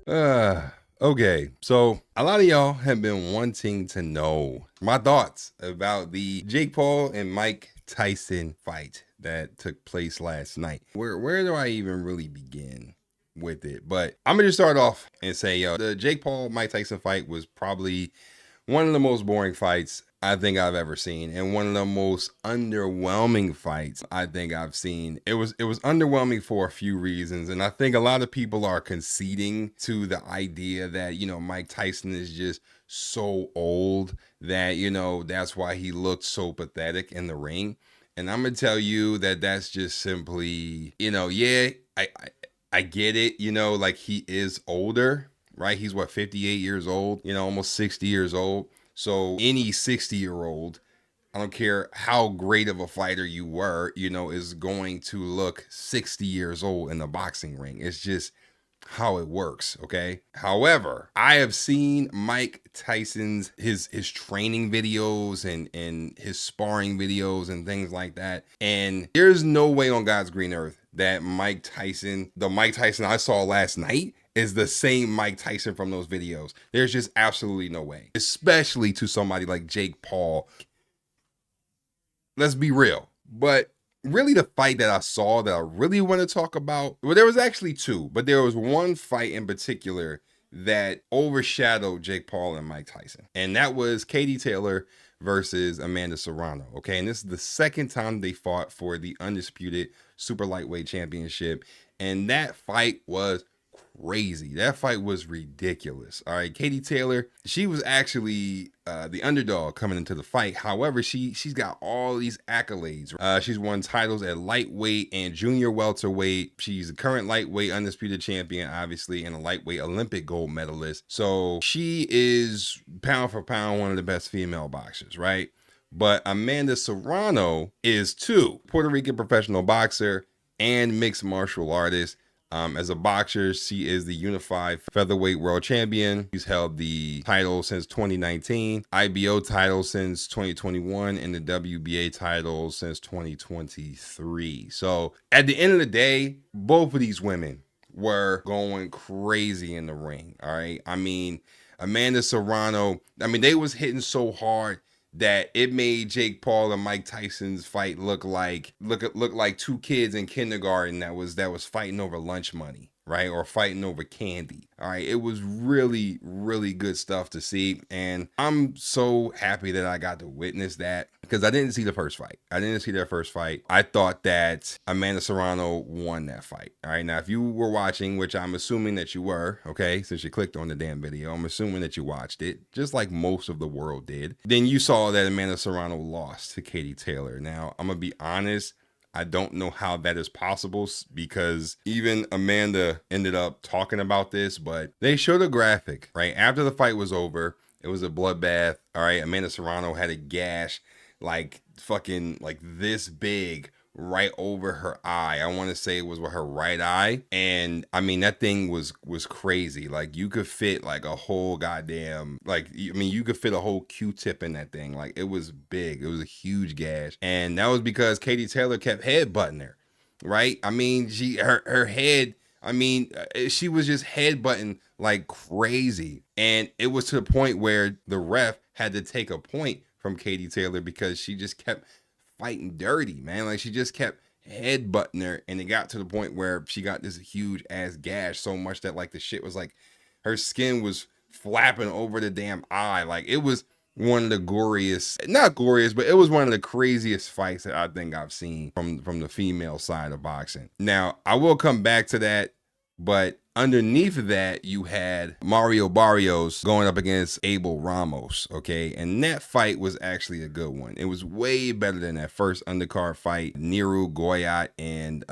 Okay, so a lot of y'all have been wanting to know my thoughts about the Jake Paul and Mike Tyson fight that took place last night. Where do I even really begin with it? But I'm gonna just start off and say, yo, the Jake Paul Mike Tyson fight was probably one of the most boring fights I think I've ever seen, and one of the most underwhelming fights I think I've seen. It was underwhelming for a few reasons, and I think a lot of people are conceding to the idea that, Mike Tyson is just so old that, that's why he looked so pathetic in the ring. And I'm gonna tell you that that's just simply, yeah, I get it, like he is older, right? He's what, 58 years old, almost 60 years old. So any 60-year-old, I don't care how great of a fighter you were, is going to look 60 years old in the boxing ring. It's just how it works, okay? However, I have seen Mike Tyson's his training videos and his sparring videos and things like that. And there's no way on God's green earth that the Mike Tyson I saw last night is the same Mike Tyson from those videos. There's just absolutely no way. Especially to somebody like Jake Paul. Let's be real. But really the fight that I saw that I really want to talk about, well, there was actually two, but there was one fight in particular that overshadowed Jake Paul and Mike Tyson. And that was Katie Taylor versus Amanda Serrano. Okay. And this is the second time they fought for the undisputed super lightweight championship. And that fight was crazy. That fight was ridiculous. All right, Katie Taylor, she was actually the underdog coming into the fight. However, she's got all these accolades. She's won titles at lightweight and junior welterweight. She's a current lightweight undisputed champion, obviously, and a lightweight Olympic gold medalist. So she is pound for pound one of the best female boxers, right? But Amanda Serrano is too. Puerto Rican professional boxer and mixed martial artist. As a boxer, she is the unified featherweight world champion. She's held the title since 2019, IBO title since 2021, and the WBA title since 2023. So at the end of the day, both of these women were going crazy in the ring. All right. I mean, Amanda Serrano, they was hitting so hard that it made Jake Paul and Mike Tyson's fight look like two kids in kindergarten that was fighting over lunch money, right? Or fighting over candy. All right. It was really, really good stuff to see. And I'm so happy that I got to witness that because I didn't see the first fight. I thought that Amanda Serrano won that fight. All right. Now, if you were watching, which I'm assuming that you were, okay, since you clicked on the damn video, I'm assuming that you watched it, just like most of the world did. Then you saw that Amanda Serrano lost to Katie Taylor. Now, I'm going to be honest. I don't know how that is possible because even Amanda ended up talking about this, but they showed a graphic, right? After the fight was over, it was a bloodbath. All right. Amanda Serrano had a gash like fucking like this big right over her eye. I want to say it was with her right eye. And that thing was crazy. Like you could fit like a whole goddamn, you could fit a whole Q-tip in that thing. Like it was big. It was a huge gash. And that was because Katie Taylor kept headbutting her, right? Her head, she was just headbutting like crazy. And it was to the point where the ref had to take a point from Katie Taylor because she just kept fighting dirty, man. Like she just kept headbutting her, and it got to the point where she got this huge ass gash so much that like the shit was like her skin was flapping over the damn eye. Like it was one of the goriest, not goriest, but it was one of the craziest fights that I think I've seen from the female side of boxing. Now, I will come back to that, but underneath of that, you had Mario Barrios going up against Abel Ramos, okay? And that fight was actually a good one. It was way better than that first undercard fight, Niru Goyat and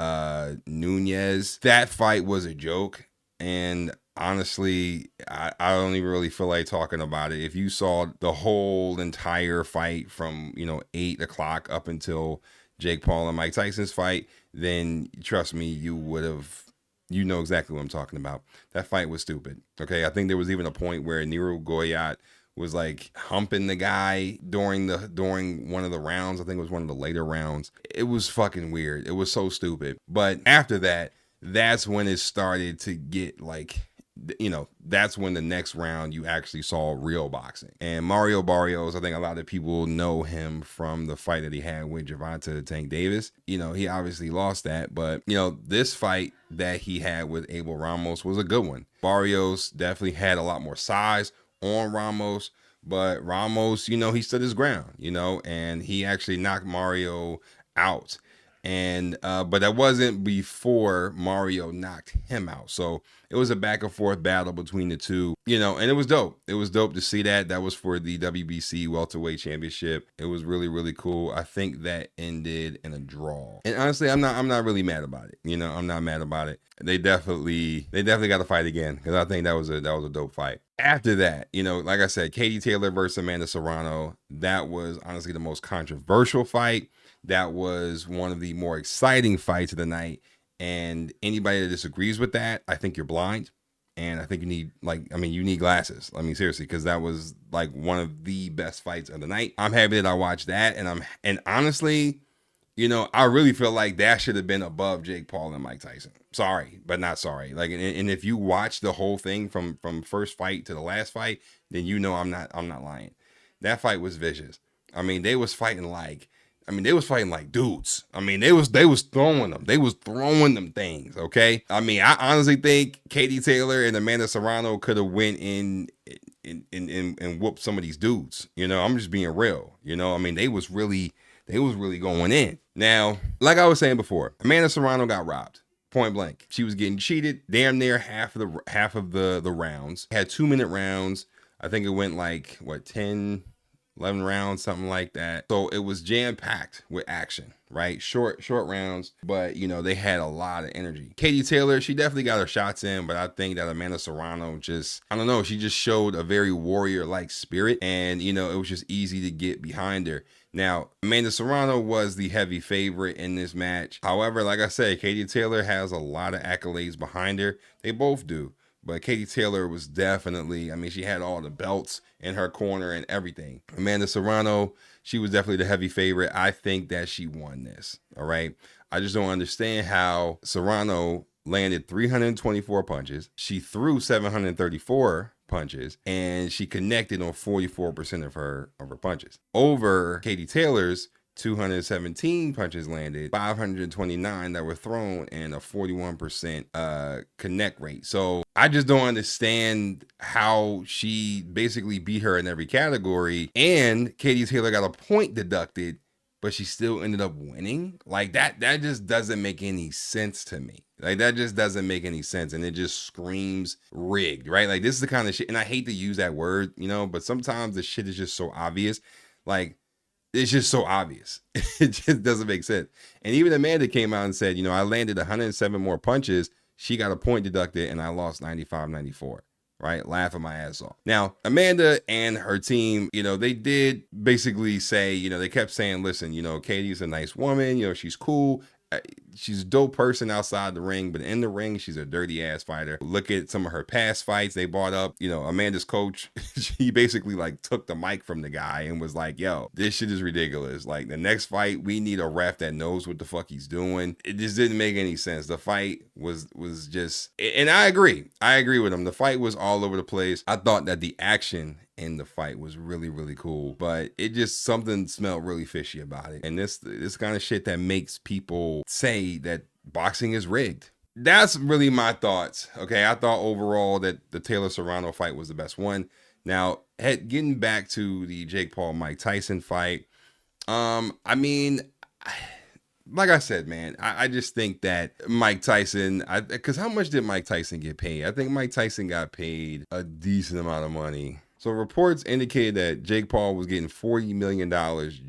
Nunez. That fight was a joke, and honestly, I don't even really feel like talking about it. If you saw the whole entire fight from, 8 o'clock up until Jake Paul and Mike Tyson's fight, then trust me, you know exactly what I'm talking about. That fight was stupid. Okay. I think there was even a point where Niru Goyat was like humping the guy during one of the rounds. I think it was one of the later rounds. It was fucking weird. It was so stupid. But after that, that's when it started to get like you know, that's when the next round you actually saw real boxing. And Mario Barrios, I think a lot of people know him from the fight that he had with Gervonta Tank Davis. You know, he obviously lost that, but you know, this fight that he had with Abel Ramos was a good one. Barrios definitely had a lot more size on Ramos, but Ramos, you know, he stood his ground, you know, and he actually knocked Mario out. And but that wasn't before Mario knocked him out. So it was a back and forth battle between the two, you know, and it was dope. It was dope to see that. That was for the WBC welterweight championship. It was really, really cool. I think that ended in a draw. And honestly, I'm not really mad about it. You know, I'm not mad about it. They definitely got to fight again, because I think that was a dope fight. After that, you know, like I said, Katie Taylor versus Amanda Serrano. That was honestly the most controversial fight. That was one of the more exciting fights of the night. And anybody that disagrees with that, I think you're blind. And I think you need, you need glasses. I mean, seriously, because that was like one of the best fights of the night. I'm happy that I watched that. And honestly, you know, I really feel like that should have been above Jake Paul and Mike Tyson. Sorry, but not sorry. Like, and if you watch the whole thing from first fight to the last fight, then you know I'm not lying. That fight was vicious. I mean, they was fighting like dudes. I mean, they was throwing them. They was throwing them things, okay? I mean, I honestly think Katie Taylor and Amanda Serrano could have went in and whooped some of these dudes. You know, I'm just being real. You know, I mean, they was really going in. Now, like I was saying before, Amanda Serrano got robbed. Point blank. She was getting cheated damn near half of the rounds. Had 2-minute rounds. I think it went like 10, 11 rounds, something like that. So it was jam-packed with action, right? Short rounds, but you know, they had a lot of energy. Katie Taylor, she definitely got her shots in, but I think that Amanda Serrano she just showed a very warrior-like spirit, and you know, it was just easy to get behind her. Now, Amanda Serrano was the heavy favorite in this match. However, like I said, Katie Taylor has a lot of accolades behind her. They both do. But Katie Taylor was definitely, I mean, she had all the belts in her corner and everything. Amanda Serrano, she was definitely the heavy favorite. I think that she won this, all right? I just don't understand how Serrano landed 324 punches. She threw 734 punches, and she connected on 44% of her punches. Over Katie Taylor's 217 punches landed, 529 that were thrown, and a 41% connect rate. So I just don't understand how she basically beat her in every category, and Katie Taylor got a point deducted, but she still ended up winning. Like that just doesn't make any sense to me. Like that just doesn't make any sense, and it just screams rigged, right? Like this is the kind of shit, and I hate to use that word, you know, but sometimes the shit is just so obvious. Like, it's just so obvious. It just doesn't make sense. And even Amanda came out and said, you know, I landed 107 more punches. She got a point deducted, and I lost 95-94. Right? Laughing my ass off. Now, Amanda and her team, you know, they did basically say, you know, they kept saying, listen, you know, Katie's a nice woman. You know, she's cool. She's a dope person outside the ring, but in the ring, she's a dirty ass fighter. Look at some of her past fights they brought up. You know, Amanda's coach, she basically like took the mic from the guy and was like, yo, this shit is ridiculous. Like the next fight, we need a ref that knows what the fuck he's doing. It just didn't make any sense. The fight was just, and I agree with him. The fight was all over the place. I thought that the action in the fight was really, really cool, but it just, something smelled really fishy about it. And this kind of shit that makes people say that boxing is rigged. That's really my thoughts. Okay, I thought overall that the Taylor Serrano fight was the best one. Now, getting back to the Jake Paul Mike Tyson fight, I mean, like I said, man, I just think that Mike Tyson, because how much did Mike Tyson get paid? I think Mike Tyson got paid a decent amount of money. So reports indicated that Jake Paul was getting $40 million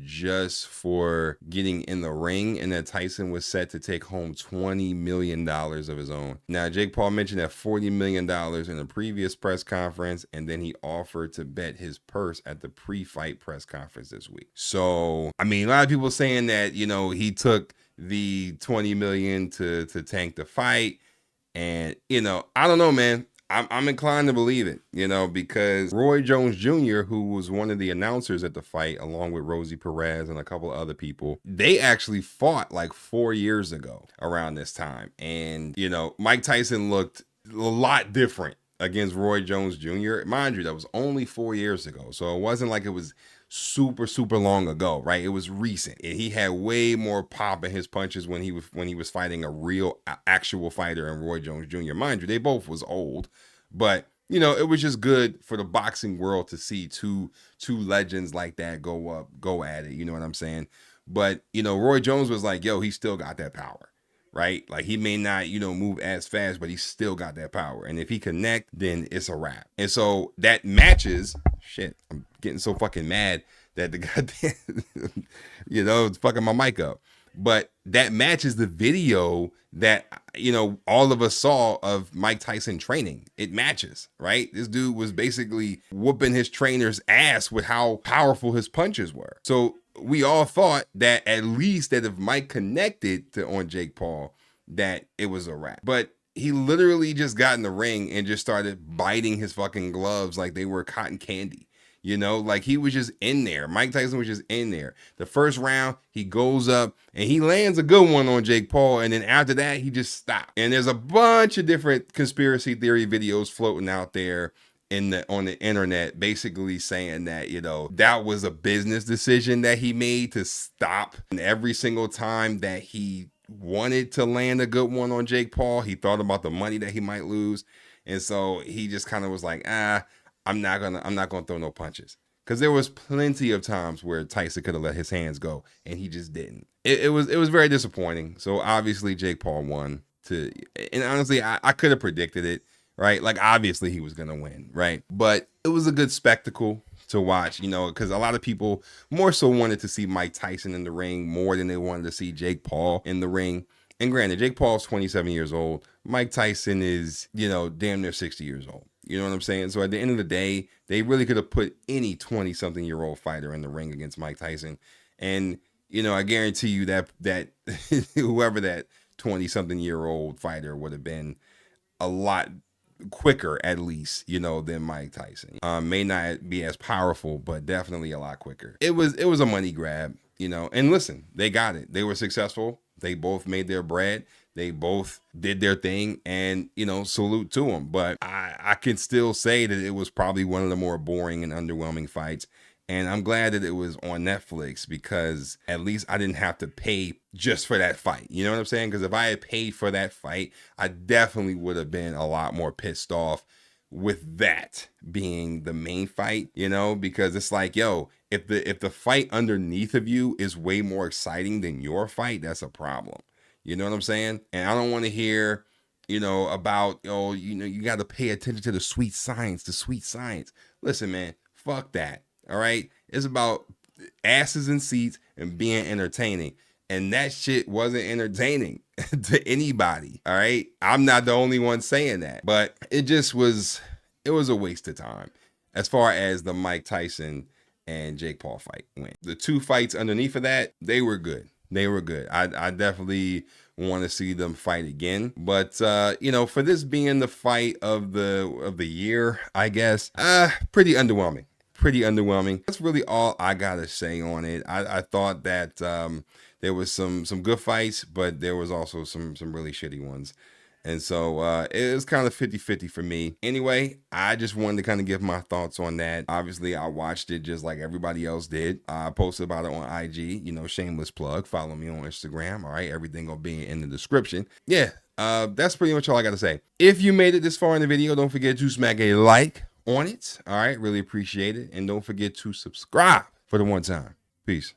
just for getting in the ring, and that Tyson was set to take home $20 million of his own. Now, Jake Paul mentioned that $40 million in a previous press conference, and then he offered to bet his purse at the pre-fight press conference this week. So, I mean, a lot of people saying that, you know, he took the $20 million to tank the fight. And, you know, I don't know, man. I'm inclined to believe it, you know, because Roy Jones Jr., who was one of the announcers at the fight, along with Rosie Perez and a couple of other people, they actually fought like 4 years ago around this time. And, you know, Mike Tyson looked a lot different against Roy Jones Jr. Mind you, that was only 4 years ago. So it wasn't like it was super long ago, right? It was recent. And he had way more pop in his punches when he was fighting a real actual fighter in Roy Jones Jr. Mind you, they both was old, but you know, it was just good for the boxing world to see two legends like that go at it. You know what I'm saying? But you know, Roy Jones was like, yo, he still got that power, right? Like he may not, you know, move as fast, but he still got that power. And if he connect, then it's a wrap. And so that matches. Shit, I'm getting so fucking mad that the goddamn, you know, it's fucking my mic up. But that matches the video that, you know, all of us saw of Mike Tyson training. It matches, right? This dude was basically whooping his trainer's ass with how powerful his punches were. So we all thought that at least that if Mike connected on Jake Paul, that it was a wrap. But he literally just got in the ring and just started biting his fucking gloves like they were cotton candy. You know, like he was just in there. Mike Tyson was just in there. The first round, he goes up and he lands a good one on Jake Paul. And then after that, he just stopped. And there's a bunch of different conspiracy theory videos floating out there on the internet, basically saying that, you know, that was a business decision that he made to stop. And every single time that he wanted to land a good one on Jake Paul, he thought about the money that he might lose. And so he just kind of was like, I'm not gonna throw no punches, because there was plenty of times where Tyson could have let his hands go and he just didn't. It was very disappointing. So obviously Jake Paul won. And honestly, I could have predicted it, right? Like obviously he was gonna win, right? But it was a good spectacle to watch, you know, because a lot of people more so wanted to see Mike Tyson in the ring more than they wanted to see Jake Paul in the ring. And granted, Jake Paul's 27 years old. Mike Tyson is, you know, damn near 60 years old. You know what I'm saying? So at the end of the day, they really could have put any 20-something-year-old fighter in the ring against Mike Tyson. And, you know, I guarantee you that whoever that 20-something-year-old fighter would have been a lot quicker, at least, you know, than Mike Tyson. May not be as powerful, but definitely a lot quicker. It was a money grab, you know. And listen, they got it. They were successful. They both made their bread. They both did their thing, and, you know, salute to them. But I can still say that it was probably one of the more boring and underwhelming fights. And I'm glad that it was on Netflix, because at least I didn't have to pay just for that fight. You know what I'm saying? Because if I had paid for that fight, I definitely would have been a lot more pissed off with that being the main fight, you know, because it's like, yo, if the fight underneath of you is way more exciting than your fight, that's a problem. You know what I'm saying? And I don't want to hear, you know, about, oh, you know, you got to pay attention to the sweet science, Listen, man, fuck that. All right. It's about asses in seats and being entertaining. And that shit wasn't entertaining to anybody. All right. I'm not the only one saying that, but it was a waste of time as far as the Mike Tyson and Jake Paul fight went. The two fights underneath of that, they were good. I definitely want to see them fight again. But you know, for this being the fight of the year, I guess, pretty underwhelming. That's really all I gotta say on it. I thought that there was some good fights, but there was also some really shitty ones. And so it was kind of 50-50 for me. Anyway, I just wanted to kind of give my thoughts on that. Obviously, I watched it just like everybody else did. I posted about it on IG, you know, shameless plug. Follow me on Instagram. All right, everything will be in the description. Yeah, that's pretty much all I got to say. If you made it this far in the video, don't forget to smack a like on it. All right, really appreciate it. And don't forget to subscribe for the one time. Peace.